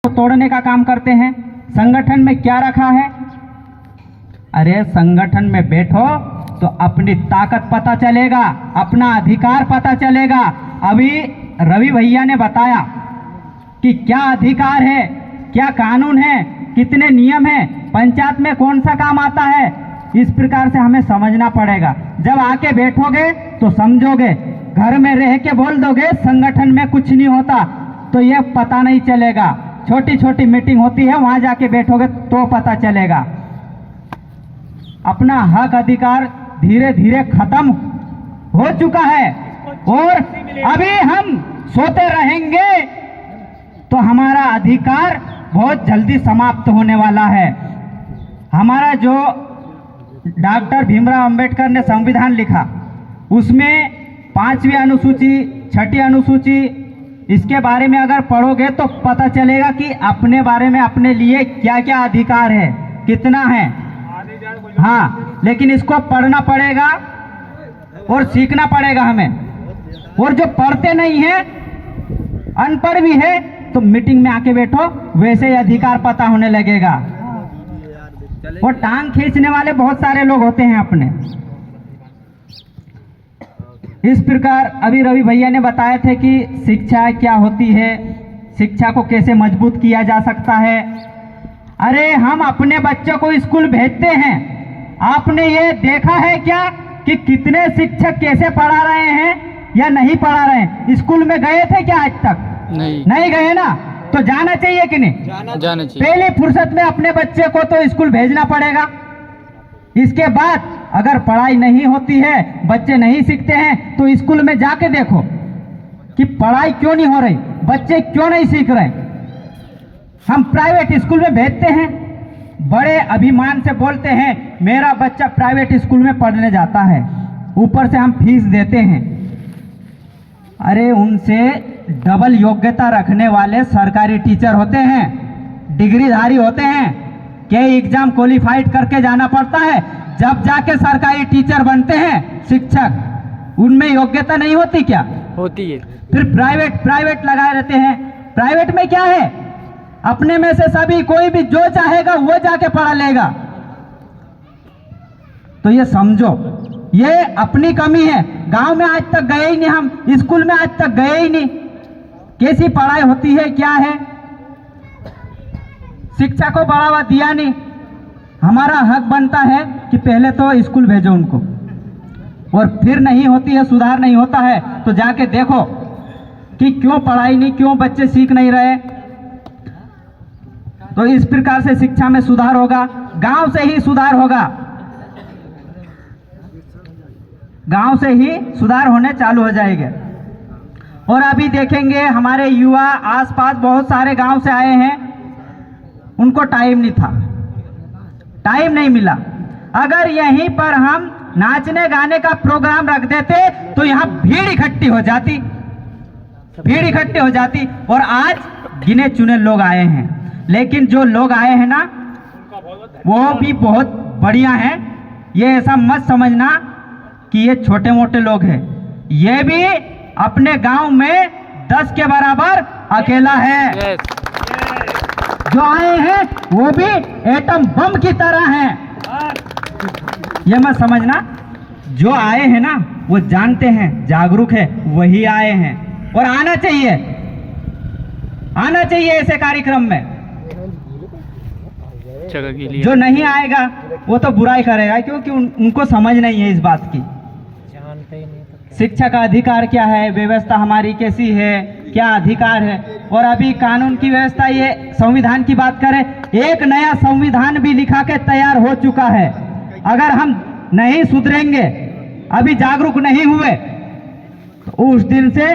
तोड़ने का काम करते हैं। संगठन में क्या रखा है? अरे संगठन में बैठो तो अपनी ताकत पता चलेगा, अपना अधिकार पता चलेगा। अभी रवि भैया ने बताया कि क्या अधिकार है, क्या कानून है, कितने नियम है, पंचायत में कौन सा काम आता है। इस प्रकार से हमें समझना पड़ेगा। जब आके बैठोगे तो समझोगे, घर में रह के बोल दोगे संगठन में कुछ नहीं होता तो यह पता नहीं चलेगा। छोटी छोटी मीटिंग होती है, वहां जाके बैठोगे तो पता चलेगा। अपना हक अधिकार धीरे धीरे खत्म हो चुका है और अभी हम सोते रहेंगे तो हमारा अधिकार बहुत जल्दी समाप्त होने वाला है। हमारा जो डॉक्टर भीमराव अंबेडकर ने संविधान लिखा उसमें 5वीं अनुसूची, 6ठी अनुसूची, इसके बारे में अगर पढ़ोगे तो पता चलेगा कि अपने बारे में अपने लिए क्या क्या अधिकार है, कितना है। हाँ, लेकिन इसको पढ़ना पड़ेगा और सीखना पड़ेगा हमें। और जो पढ़ते नहीं है, अनपढ़ भी है, तो मीटिंग में आके बैठो, वैसे ही अधिकार पता होने लगेगा। और टांग खींचने वाले बहुत सारे लोग होते हैं अपने। इस प्रकार अभी रवि भैया ने बताए थे कि शिक्षा क्या होती है, शिक्षा को कैसे मजबूत किया जा सकता है। अरे हम अपने बच्चों को स्कूल भेजते हैं, आपने ये देखा है क्या कि कितने शिक्षक कैसे पढ़ा रहे हैं या नहीं पढ़ा रहे हैं? स्कूल में गए थे क्या आज तक? नहीं गए ना, तो जाना चाहिए कि नहीं? जाना चाहिए। पहली फुर्सत में अपने बच्चे को तो स्कूल भेजना पड़ेगा। इसके बाद अगर पढ़ाई नहीं होती है, बच्चे नहीं सीखते हैं, तो स्कूल में जाके देखो कि पढ़ाई क्यों नहीं हो रही, बच्चे क्यों नहीं सीख रहे। हम प्राइवेट स्कूल में भेजते हैं, बड़े अभिमान से बोलते हैं मेरा बच्चा प्राइवेट स्कूल में पढ़ने जाता है, ऊपर से हम फीस देते हैं। अरे उनसे डबल योग्यता रखने वाले सरकारी टीचर होते हैं, डिग्रीधारी होते हैं, कई एग्जाम क्वालिफाइड करके जाना पड़ता है, जब जाके सरकारी टीचर बनते हैं शिक्षक। उनमें योग्यता नहीं होती क्या? होती है। फिर प्राइवेट लगाए रहते हैं। प्राइवेट में क्या है? अपने में से सभी कोई भी जो चाहेगा वो जाके पढ़ा लेगा। तो ये समझो, ये अपनी कमी है। गांव में आज तक गए ही नहीं, हम स्कूल में आज तक गए ही नहीं, कैसी पढ़ाई होती है, क्या है, शिक्षा को बढ़ावा दिया नहीं। हमारा हक बनता है कि पहले तो स्कूल भेजो उनको, और फिर नहीं होती है, सुधार नहीं होता है तो जाके देखो कि क्यों पढ़ाई नहीं, क्यों बच्चे सीख नहीं रहे। तो इस प्रकार से शिक्षा में सुधार होगा, गांव से ही सुधार होगा, गांव से ही सुधार होने चालू हो जाएंगे। और अभी देखेंगे हमारे युवा आसपास बहुत सारे गांव से आए हैं, उनको टाइम नहीं था, टाइम नहीं मिला। अगर यहीं पर हम नाचने गाने का प्रोग्राम रख देते तो यहाँ भीड़ इकट्ठी हो जाती, भीड़ इकट्ठी हो जाती। और आज गिने चुने लोग आए हैं, लेकिन जो लोग आए हैं ना वो भी बहुत बढ़िया हैं। ये ऐसा मत समझना कि ये छोटे मोटे लोग हैं, ये भी अपने गांव में 10 के बराबर अकेला है। जो आए हैं वो भी एटम बम की तरह हैं। ये मत समझना, जो आए हैं ना वो जानते हैं, जागरूक है, वही आए हैं। और आना चाहिए, आना चाहिए ऐसे कार्यक्रम में। जो नहीं आएगा वो तो बुराई करेगा, क्योंकि उनको समझ नहीं है इस बात की। शिक्षा का अधिकार क्या है, व्यवस्था हमारी कैसी है, क्या अधिकार है। और अभी कानून की व्यवस्था, ये संविधान की बात करें, एक नया संविधान भी लिखा के तैयार हो चुका है। अगर हम नहीं सुधरेंगे, अभी जागरूक नहीं हुए, तो उस दिन से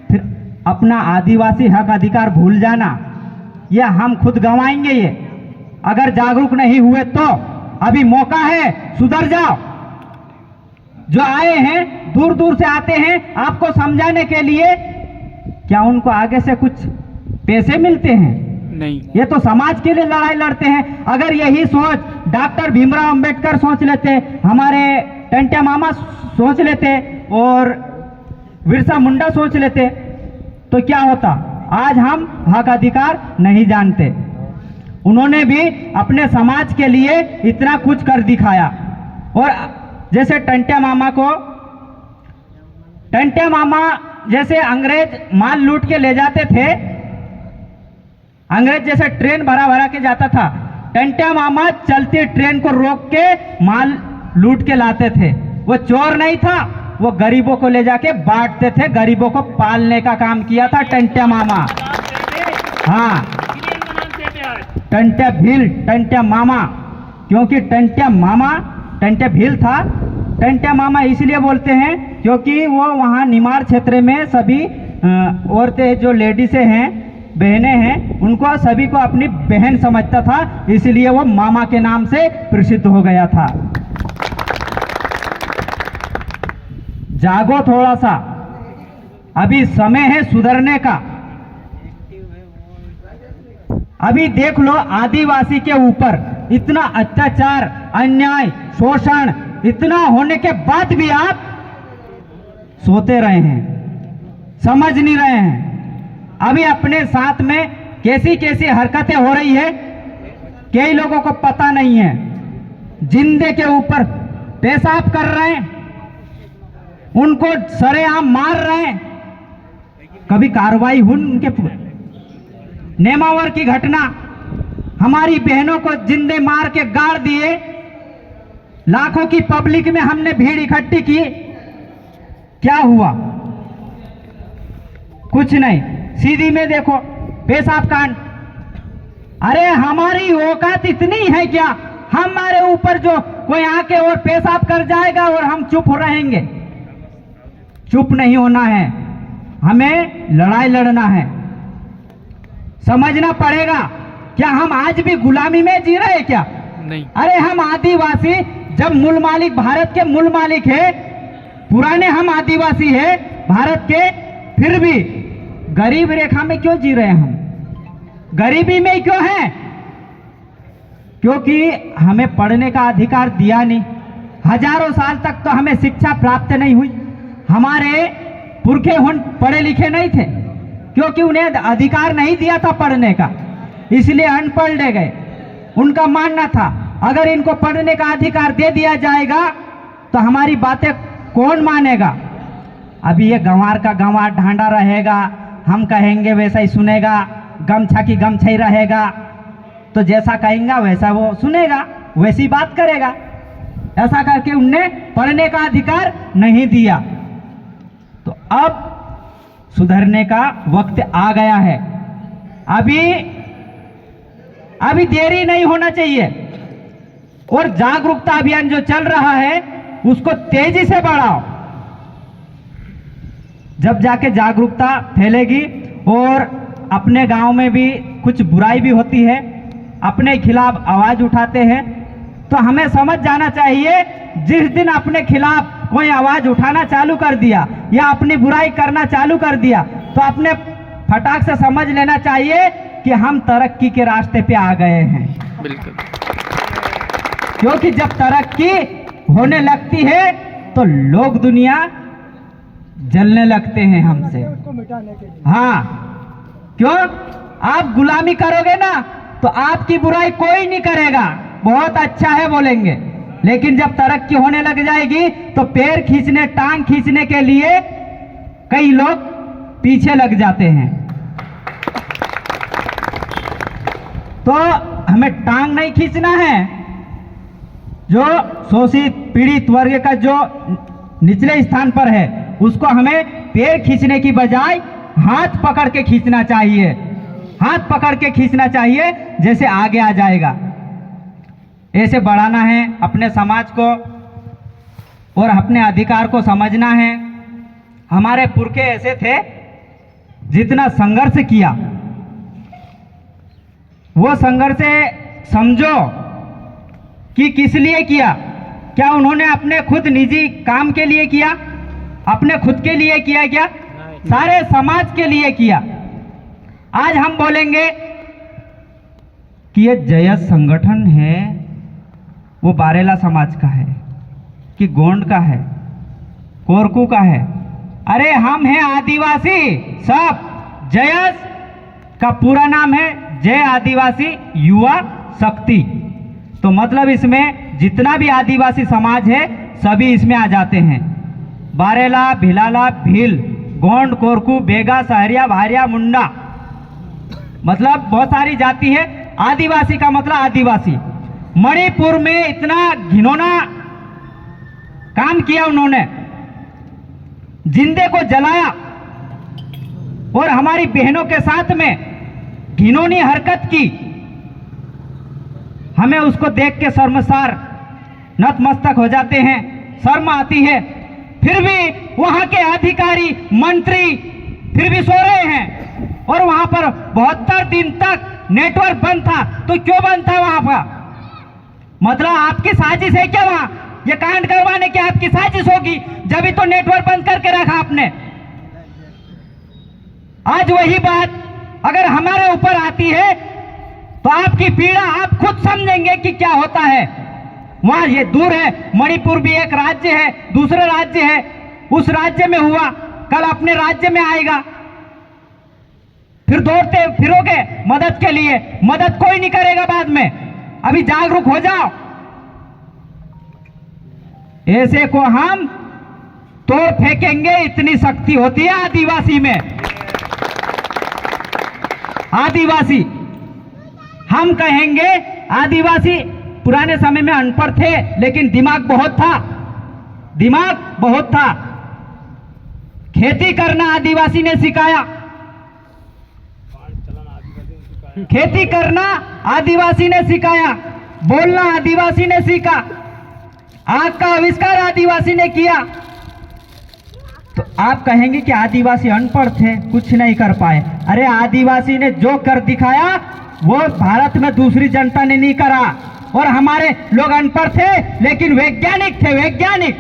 फिर अपना आदिवासी हक अधिकार भूल जाना, ये हम खुद गंवाएंगे। ये अगर जागरूक नहीं हुए तो अभी मौका है, सुधर जाओ। जो आए हैं दूर दूर से आते हैं आपको समझाने के लिए, क्या उनको आगे से कुछ पैसे मिलते हैं? नहीं, ये तो समाज के लिए लड़ाई लड़ते हैं। अगर यही सोच डॉक्टर भीमराव अंबेडकर सोच लेते, हमारे टंट्या मामा सोच लेते और बिरसा मुंडा सोच लेते तो क्या होता? आज हम हक अधिकार नहीं जानते। उन्होंने भी अपने समाज के लिए इतना कुछ कर दिखाया। और जैसे टंट्या मामा जैसे अंग्रेज माल लूट के ले जाते थे, अंग्रेज जैसे ट्रेन भरा भरा के जाता था, टंट्या मामा चलती ट्रेन को रोक के माल लूट के लाते थे। वो चोर नहीं था, वो गरीबों को ले जाके बांटते थे, गरीबों को पालने का काम किया था टंट्या मामा। हाँ, टंट्या भील, टंट्या मामा, क्योंकि टंट्या भील था। टंट्या मामा इसलिए बोलते हैं क्योंकि वो वहाँ निमाड़ क्षेत्र में सभी औरतें जो लेडीसें हैं, बहनें हैं, उनको सभी को अपनी बहन समझता था, इसलिए वो मामा के नाम से प्रसिद्ध हो गया था। जागो थोड़ा सा, अभी समय है सुधरने का। अभी देख लो, आदिवासी के ऊपर इतना अत्याचार, अन्याय, शोषण इतना होने के बाद भी आप सोते रहे हैं, समझ नहीं रहे हैं। अभी अपने साथ में कैसी कैसी हरकतें हो रही है, कई लोगों को पता नहीं है। जिंदे के ऊपर पेशाब कर रहे हैं, उनको सरेआम मार रहे हैं, कभी कार्रवाई हुई उनके पूरे। नेमावर की घटना, हमारी बहनों को जिंदे मार के गाड़ दिए, लाखों की पब्लिक में हमने भीड़ इकट्ठी की, क्या हुआ? कुछ नहीं। सीधी में देखो, पेशाब कांड। अरे हमारी औकात इतनी है क्या, हमारे ऊपर जो कोई आके और पेशाब कर जाएगा और हम चुप हो रहेंगे? चुप नहीं होना है, हमें लड़ाई लड़ना है। समझना पड़ेगा, क्या हम आज भी गुलामी में जी रहे हैं क्या? नहीं। अरे हम आदिवासी, जब मूल मालिक भारत के मूल मालिक है, पुराने हम आदिवासी है भारत के, फिर भी गरीब रेखा में क्यों जी रहे हैं? हम गरीबी में क्यों हैं? क्योंकि हमें पढ़ने का अधिकार दिया नहीं। हजारों साल तक तो हमें शिक्षा प्राप्त नहीं हुई। हमारे पुरखे पढ़े लिखे नहीं थे, क्योंकि उन्हें अधिकार नहीं दिया था पढ़ने का, इसलिए अनपढ़ रह गए। उनका मानना था अगर इनको पढ़ने का अधिकार दे दिया जाएगा तो हमारी बातें कौन मानेगा। अभी ये गंवार का गंवार ढांडा रहेगा, हम कहेंगे वैसा ही सुनेगा, गमछा की गमछा ही रहेगा, तो जैसा कहेंगे वैसा वो सुनेगा, वैसी बात करेगा। ऐसा करके उनने पढ़ने का अधिकार नहीं दिया। तो अब सुधरने का वक्त आ गया है। अभी देरी नहीं होना चाहिए, और जागरूकता अभियान जो चल रहा है उसको तेजी से बढ़ाओ। जब जाके जागरूकता फैलेगी और अपने गांव में भी कुछ बुराई भी होती है, अपने खिलाफ आवाज उठाते हैं, तो हमें समझ जाना चाहिए जिस दिन अपने खिलाफ कोई आवाज उठाना चालू कर दिया या अपनी बुराई करना चालू कर दिया, तो अपने फटाक से समझ लेना चाहिए कि हम तरक्की के रास्ते पे आ गए हैं। बिल्कुल। क्योंकि जब तरक्की होने लगती है तो लोग दुनिया जलने लगते हैं हमसे। हाँ, क्यों? आप गुलामी करोगे ना तो आपकी बुराई कोई नहीं करेगा, बहुत अच्छा है बोलेंगे। लेकिन जब तरक्की होने लग जाएगी तो पैर खींचने, टांग खींचने के लिए कई लोग पीछे लग जाते हैं। तो हमें टांग नहीं खींचना है। जो शोषित पीड़ित वर्ग का जो निचले स्थान पर है उसको हमें पैर खींचने की बजाय हाथ पकड़ के खींचना चाहिए। हाथ पकड़ के खींचना चाहिए, जैसे आगे आ जाएगा। ऐसे बढ़ाना है अपने समाज को और अपने अधिकार को समझना है। हमारे पुरखे ऐसे थे, जितना संघर्ष किया वो संघर्ष समझो कि किस लिए किया। क्या उन्होंने अपने खुद निजी काम के लिए किया? अपने खुद के लिए किया क्या? सारे समाज के लिए किया। आज हम बोलेंगे कि ये जयस संगठन है वो बारेला समाज का है कि गोंड का है, कोरकू का है। अरे हम हैं आदिवासी सब। जयस का पूरा नाम है जय आदिवासी युवा शक्ति। तो मतलब इसमें जितना भी आदिवासी समाज है सभी इसमें आ जाते हैं। बारेला, भिलाला, भील, गोंड, कोरकू, बेगा, सहरिया, भारिया, मुंडा, मतलब बहुत सारी जाति है। आदिवासी का मतलब आदिवासी। मणिपुर में इतना घिनौना काम किया उन्होंने, जिंदे को जलाया और हमारी बहनों के साथ में घिनौनी हरकत की। हमें उसको देख के शर्मसार नतमस्तक हो जाते हैं, शर्म आती है। फिर भी वहां के अधिकारी मंत्री फिर भी सो रहे हैं और वहां पर 72 दिन तक नेटवर्क बंद था। तो क्यों बंद था वहां पर? मतलब आपकी साजिश है क्या? वहां ये कांड करवाने की आपकी साजिश होगी, जब भी तो नेटवर्क बंद करके रखा आपने। आज वही बात अगर हमारे ऊपर आती है तो आपकी पीड़ा आप खुद समझेंगे कि क्या होता है। वहां ये दूर है, मणिपुर भी एक राज्य है, दूसरा राज्य है, उस राज्य में हुआ, कल अपने राज्य में आएगा। फिर दौड़ते फिरोगे मदद के लिए, मदद कोई नहीं करेगा बाद में। अभी जागरूक हो जाओ। ऐसे को हम तोड़ फेंकेंगे, इतनी शक्ति होती है आदिवासी में। आदिवासी हम कहेंगे, आदिवासी पुराने समय में अनपढ़ थे लेकिन दिमाग बहुत था, दिमाग बहुत था। खेती करना आदिवासी ने सिखाया, खेती करना आदिवासी ने सिखाया, बोलना आदिवासी ने सीखा, आग का आविष्कार आदिवासी ने किया। तो आप कहेंगे कि आदिवासी अनपढ़ थे, कुछ नहीं कर पाए। अरे आदिवासी ने जो कर दिखाया वो भारत में दूसरी जनता ने नहीं करा। और हमारे लोग अनपढ़ थे लेकिन वैज्ञानिक थे, वैज्ञानिक।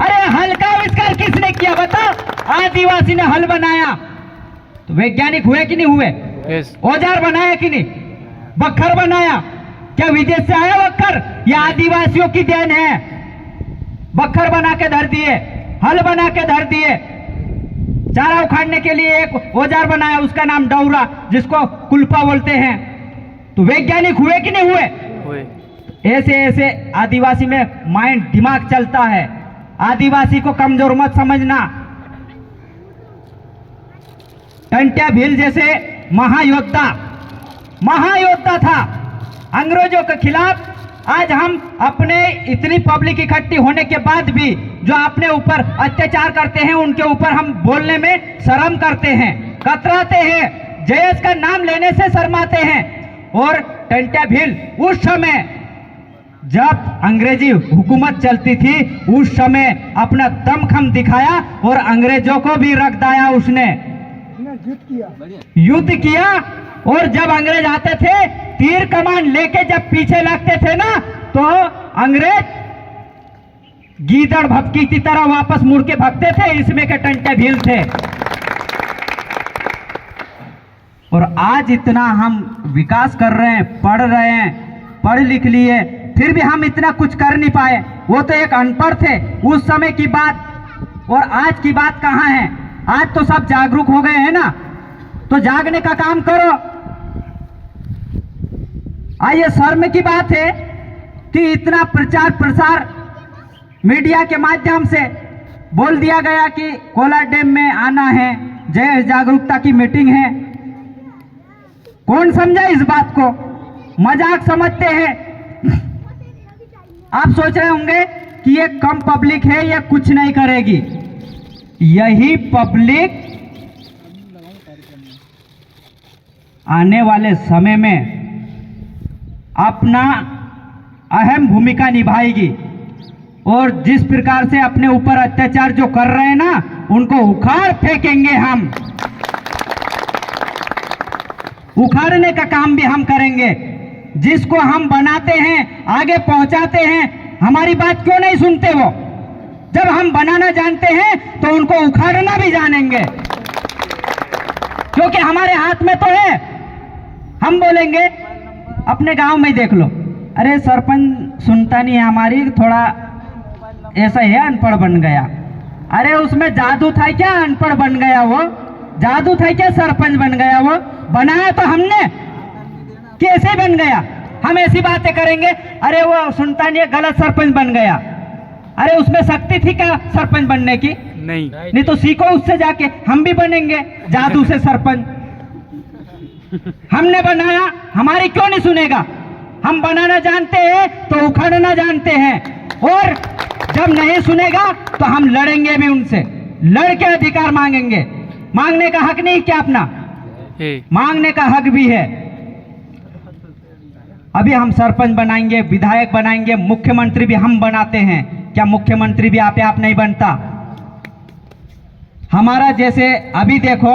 अरे हल का आविष्कार किसने किया बताओ? आदिवासी ने हल बनाया। तो वैज्ञानिक हुए कि नहीं हुए? औजार बनाया कि नहीं? बखर बनाया, क्या विदेश से आया बखर? यह आदिवासियों की देन है। बखर बना के धर दिए, हल बना के धर दिए। चारा उखाड़ने के लिए एक औजार बनाया, उसका नाम डौरा, जिसको कुल्पा बोलते हैं। तो वैज्ञानिक हुए कि नहीं हुए? ऐसे ऐसे आदिवासी में माइंड, दिमाग चलता है। आदिवासी को कमजोर मत समझना। टंट्या भील जैसे महायोद्धा, महायोद्धा था अंग्रेजों के खिलाफ। आज हम अपने इतनी पब्लिक इकट्ठी होने के बाद भी जो अपने ऊपर अत्याचार करते हैं, उनके ऊपर हम बोलने में शर्म करते हैं, कतराते हैं, जयस का नाम लेने से शर्माते हैं। और टंट्या भील उस समय जब अंग्रेजी हुकूमत चलती थी, उस समय अपना दमखम दिखाया और अंग्रेजों को भी रख दिया उसने, युद्ध किया। और जब अंग्रेज आते थे, तीर कमान लेके जब पीछे लगते थे ना, तो अंग्रेज गीदड़ भपकी की तरह वापस मुड़ के भागते थे। इसमें के टंट्या भील थे। और आज इतना हम विकास कर रहे हैं, पढ़ रहे हैं, पढ़ लिख लिए, फिर भी हम इतना कुछ कर नहीं पाए। वो तो एक अनपढ़ थे उस समय की बात, और आज की बात कहाँ है? आज तो सब जागरूक हो गए हैं ना, तो जागने का काम करो। आइए, शर्म की बात है कि इतना प्रचार प्रसार मीडिया के माध्यम से बोल दिया गया कि कोलार डैम में आना है, जय जागरूकता की मीटिंग है। कौन समझा इस बात को? मजाक समझते हैं। आप सोच रहे होंगे कि ये कम पब्लिक है, ये कुछ नहीं करेगी। यही पब्लिक आने वाले समय में अपना अहम भूमिका निभाएगी। और जिस प्रकार से अपने ऊपर अत्याचार जो कर रहे हैं ना, उनको उखाड़ फेंकेंगे हम। उखाड़ने का काम भी हम करेंगे। जिसको हम बनाते हैं, आगे पहुंचाते हैं, हमारी बात क्यों नहीं सुनते वो? जब हम बनाना जानते हैं तो उनको उखाड़ना भी जानेंगे, क्योंकि हमारे हाथ में तो है। हम बोलेंगे, अपने गांव में देख लो, अरे सरपंच सुनता नहीं है हमारी, थोड़ा ऐसा है, अनपढ़ बन गया। अरे उसमें जादू था क्या? अनपढ़ बन गया वो? जादू था क्या? सरपंच बन गया वो? बनाया तो हमने, कैसे बन गया? हम ऐसी बातें करेंगे, अरे वो सुनता नहीं है, गलत सरपंच बन गया। अरे उसमें शक्ति थी क्या सरपंच बनने की? नहीं तो सीखो उससे जाके, हम भी बनेंगे जादू से सरपंच। हमने बनाया, हमारी क्यों नहीं सुनेगा? हम बनाना जानते हैं तो उखाड़ना जानते हैं, और जब नहीं सुनेगा तो हम लड़ेंगे भी उनसे, लड़ के अधिकार मांगेंगे। मांगने का हक नहीं क्या अपना? मांगने का हक भी है। अभी हम सरपंच बनाएंगे, विधायक बनाएंगे, मुख्यमंत्री भी हम बनाते हैं। क्या मुख्यमंत्री भी आप नहीं बनता? हमारा जैसे अभी देखो,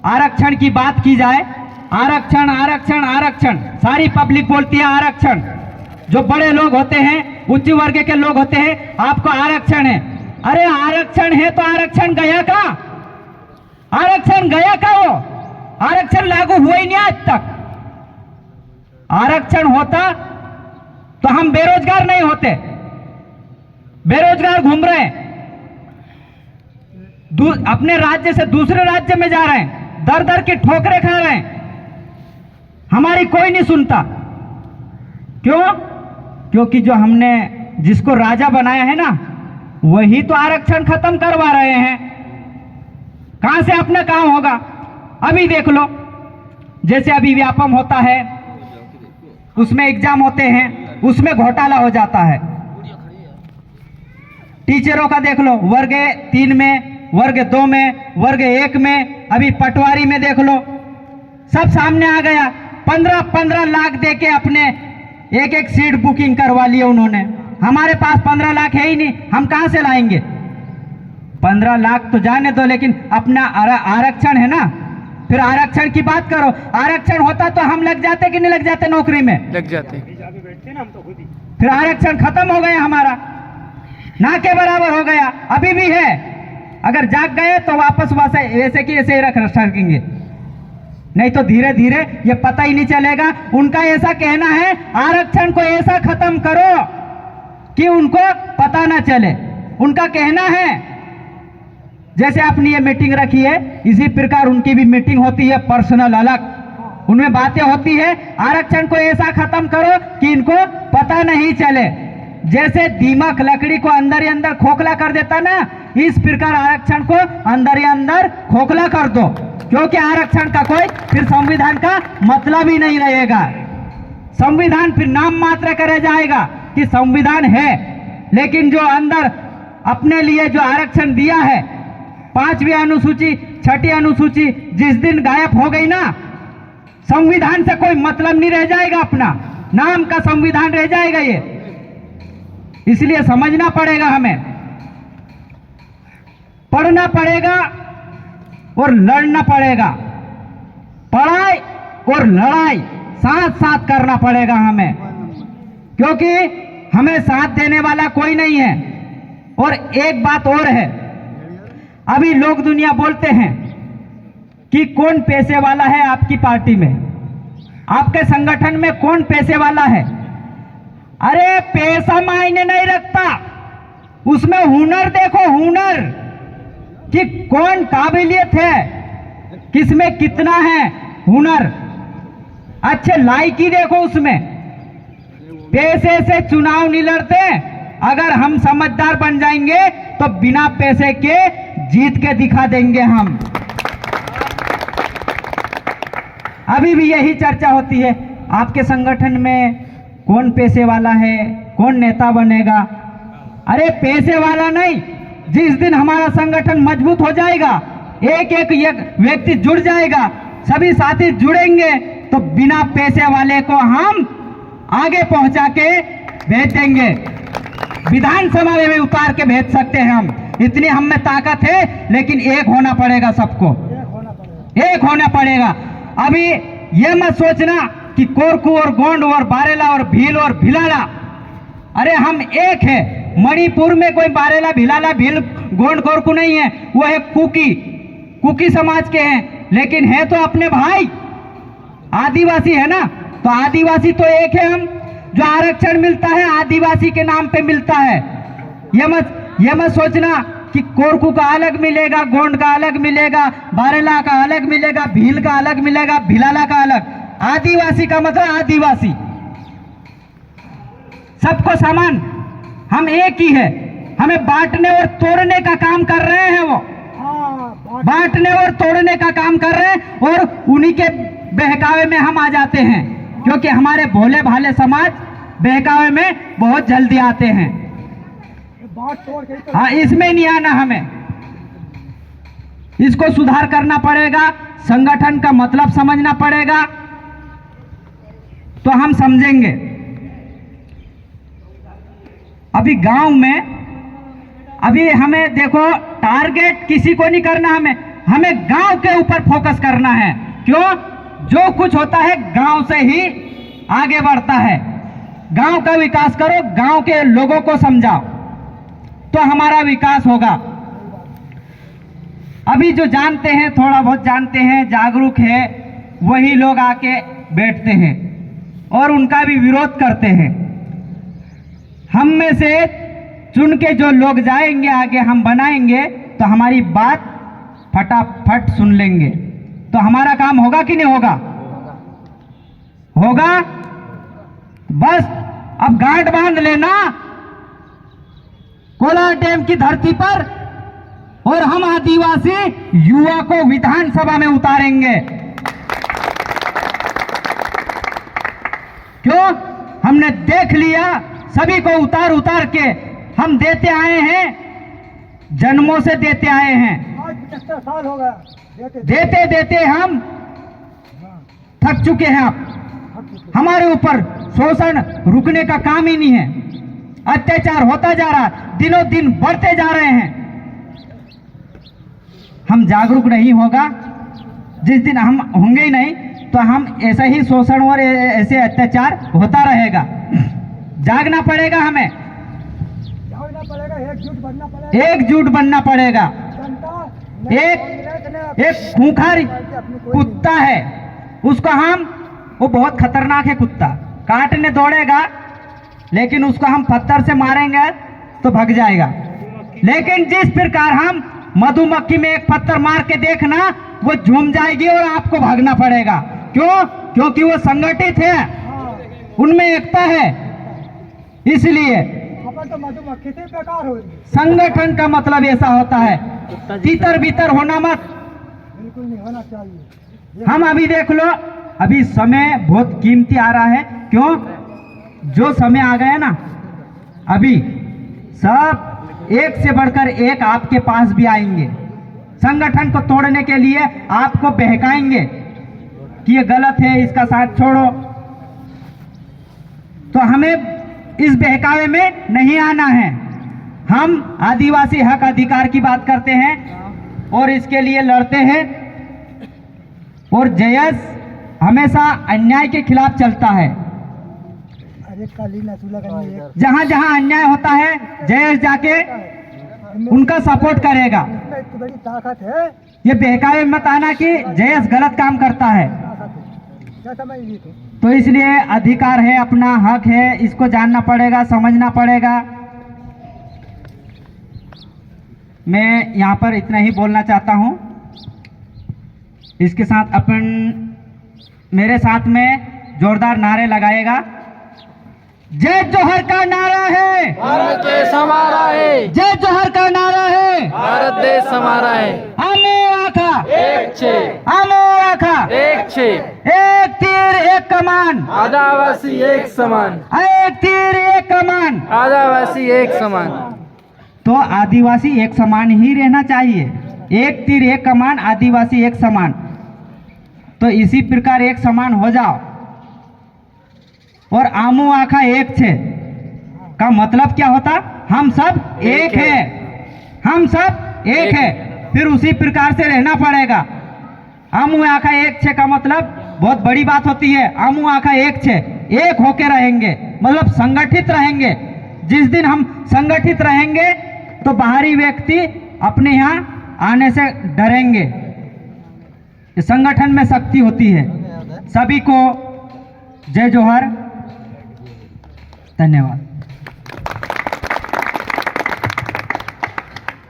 आरक्षण की बात की जाए, आरक्षण आरक्षण आरक्षण, सारी पब्लिक बोलती है आरक्षण। जो बड़े लोग होते हैं, उच्च वर्ग के लोग होते हैं, आपको आरक्षण है। अरे आरक्षण है तो आरक्षण गया का? आरक्षण गया का? वो आरक्षण लागू हुआ ही नहीं आज तक। आरक्षण होता तो हम बेरोजगार नहीं होते। बेरोजगार घूम रहे हैं, अपने राज्य से दूसरे राज्य में जा रहे हैं, दर दर की ठोकरें खा रहे हैं, हमारी कोई नहीं सुनता। क्यों? क्योंकि जो हमने जिसको राजा बनाया है ना, वही तो आरक्षण खत्म करवा रहे हैं। कहां से अपना काम होगा? अभी देख लो, जैसे अभी व्यापम होता है, उसमें एग्जाम होते हैं, उसमें घोटाला हो जाता है। टीचरों का देख लो, वर्ग 3 में, वर्ग 2 में, वर्ग 1 में, अभी पटवारी में देख लो, सब सामने आ गया। 15-15 लाख देके अपने एक सीट बुकिंग करवा लिए उन्होंने। हमारे पास 15 लाख है ही नहीं, हम कहां से लाएंगे? 15 लाख तो जाने दो, लेकिन अपना आरक्षण है ना, फिर आरक्षण की बात करो। आरक्षण होता तो हम लग जाते कि नहीं लग जाते नौकरी में? लग जाते। फिर आरक्षण खत्म हो गया हमारा, ना के बराबर हो गया। अभी भी है, अगर जाग गए तो वापस वैसे की ऐसे ही रख सकेंगे, नहीं तो धीरे धीरे ये पता ही नहीं चलेगा। उनका ऐसा कहना है आरक्षण को ऐसा खत्म करो कि उनको पता ना चले। उनका कहना है, जैसे आपने ये मीटिंग रखी है, इसी प्रकार उनकी भी मीटिंग होती है पर्सनल, अलग, उनमें बातें होती है। आरक्षण को ऐसा खत्म करो कि इनको पता नहीं चले। जैसे दीमक लकड़ी को अंदर ही अंदर खोखला कर देता ना, इस प्रकार आरक्षण को अंदर ही अंदर खोखला कर दो, क्योंकि आरक्षण का कोई फिर संविधान का मतलब ही नहीं रहेगा। संविधान फिर नाम मात्र करे जाएगा कि संविधान है, लेकिन जो अंदर अपने लिए जो आरक्षण दिया है, 5वीं अनुसूची, 6ठी अनुसूची जिस दिन गायब हो गई ना, संविधान से कोई मतलब नहीं रह जाएगा, अपना नाम का संविधान रह जाएगा ये। इसलिए समझना पड़ेगा, हमें पढ़ना पड़ेगा और लड़ना पड़ेगा। पढ़ाई और लड़ाई साथ साथ करना पड़ेगा हमें, क्योंकि हमें साथ देने वाला कोई नहीं है। और एक बात और है, अभी लोग दुनिया बोलते हैं कि कौन पैसे वाला है आपकी पार्टी में, आपके संगठन में कौन पैसे वाला है। अरे पैसा मायने नहीं रखता, उसमें हुनर देखो, हुनर कि कौन काबिलियत है, किसमें कितना है हुनर, अच्छे लायकी देखो उसमें। पैसे से चुनाव नहीं लड़ते। अगर हम समझदार बन जाएंगे तो बिना पैसे के जीत के दिखा देंगे हम। अभी भी यही चर्चा होती है, आपके संगठन में कौन पैसे वाला है, कौन नेता बनेगा। अरे पैसे वाला नहीं, जिस दिन हमारा संगठन मजबूत हो जाएगा, एक एक व्यक्ति जुड़ जाएगा, सभी साथी जुड़ेंगे, तो बिना पैसे वाले को हम आगे पहुंचा के भेज देंगे, विधानसभा में भी उतार के भेज सकते हैं हम। इतनी हम में ताकत है, लेकिन एक होना पड़ेगा, सबको एक होना पड़ेगा। अभी ये मत सोचना कि कोरकू और गोंड और बारेला और भील और भिलाला, अरे हम एक है। मणिपुर में कोई बारेला, भिलाला, भील, गोंड, कोरकू नहीं है, वो है कुकी समाज के हैं, लेकिन है तो अपने भाई आदिवासी है ना, तो आदिवासी तो एक है हम। जो आरक्षण मिलता है आदिवासी के नाम पे मिलता है। ये मत सोचना कि कोरकू का अलग मिलेगा, गोंड का अलग मिलेगा, बारेला का अलग मिलेगा, भील का अलग मिलेगा, भिलाला का अलग। आदिवासी का मतलब आदिवासी, सबको समान, हम एक ही है। हमें बांटने और तोड़ने का काम कर रहे हैं, वो बांटने और तोड़ने का काम कर रहे हैं, और उन्हीं के बहकावे में हम आ जाते हैं, क्योंकि हमारे भोले भाले समाज बहकावे में बहुत जल्दी आते हैं। हाँ, इसमें नहीं आना, हमें इसको सुधार करना पड़ेगा, संगठन का मतलब समझना पड़ेगा, तो हम समझेंगे। अभी गांव में अभी हमें देखो, टारगेट किसी को नहीं करना, हमें गांव के ऊपर फोकस करना है। क्यों? जो कुछ होता है गांव से ही आगे बढ़ता है। गांव का विकास करो, गांव के लोगों को समझाओ, तो हमारा विकास होगा। अभी जो जानते हैं, थोड़ा बहुत जानते हैं, जागरूक है, वही लोग आके बैठते हैं और उनका भी विरोध करते हैं। हम में से चुन के जो लोग जाएंगे आगे, हम बनाएंगे, तो हमारी बात फटाफट सुन लेंगे, तो हमारा काम होगा कि नहीं होगा? होगा। बस अब गांठ बांध लेना कोलार डैम की धरती पर, और हम आदिवासी युवा को विधानसभा में उतारेंगे। क्यों? हमने देख लिया, सभी को उतार उतार के हम देते आए हैं, जन्मों से देते आए हैं। 75 साल हो गया देते देते हम थक चुके हैं। अब हमारे ऊपर शोषण रुकने का काम ही नहीं है, अत्याचार होता जा रहा, दिनों दिन बढ़ते जा रहे हैं। हम जागरूक नहीं होगा, जिस दिन हम होंगे ही नहीं, तो हम ऐसा ही शोषण और ऐसे अत्याचार होता रहेगा। जागना पड़ेगा, हमें एकजुट बनना पड़ेगा। एक खूंखार कुत्ता है, उसको वो बहुत खतरनाक है कुत्ता, काटने दौड़ेगा, लेकिन उसको हम पत्थर से मारेंगे तो भाग जाएगा। लेकिन जिस प्रकार हम मधुमक्खी में एक पत्थर मार के देखना, वो झूम जाएगी और आपको भागना पड़ेगा। क्यों? क्योंकि वो संगठित है, उनमें एकता है। इसलिए तो मधुमक्खी से बेकार हो, संगठन का मतलब ऐसा होता है, तीतर बीतर होना मत, बिल्कुल नहीं होना चाहिए। हम अभी देख लो, अभी समय बहुत कीमती आ रहा है। क्यों? जो समय आ गया ना, अभी सब एक से बढ़कर एक आपके पास भी आएंगे, संगठन को तोड़ने के लिए आपको बहकाएंगे कि ये गलत है, इसका साथ छोड़ो। तो हमें इस बहकावे में नहीं आना है। हम आदिवासी हक अधिकार की बात करते हैं और इसके लिए लड़ते हैं, और जयस हमेशा अन्याय के खिलाफ चलता है। जहां जहां अन्याय होता है, जयस जाके उनका सपोर्ट करेगा। बड़ी ताकत है, ये बहकावे में मत आना कि जयस गलत काम करता है। तो इसलिए अधिकार है, अपना हक है, इसको जानना पड़ेगा, समझना पड़ेगा। मैं यहाँ पर इतना ही बोलना चाहता हूँ। इसके साथ अपन मेरे साथ में जोरदार नारे लगाएगा। जय जोहर का नारा है, भारत देश हमारा है। जय जोहर का नारा है, भारत देश हमारा है। आमो आखा एक छे, आमो आखा एक छे, एक तीर एक कमान, आदिवासी एक समान, एक तीर एक कमान। आदिवासी एक समान। तो आदिवासी एक समान ही रहना चाहिए, एक तीर एक कमान, आदिवासी एक समान। तो इसी प्रकार एक समान हो जाओ। और आमू आखा एक छे का मतलब क्या होता? हम सब एक है, हम सब एक है। फिर उसी प्रकार से रहना पड़ेगा। आमू आखा एक छे का मतलब बहुत बड़ी बात होती है। आमू आखा एक छे, एक होके रहेंगे, मतलब संगठित रहेंगे। जिस दिन हम संगठित रहेंगे तो बाहरी व्यक्ति अपने यहाँ आने से डरेंगे। संगठन में शक्ति होती है। सभी को जय जोहर, धन्यवाद।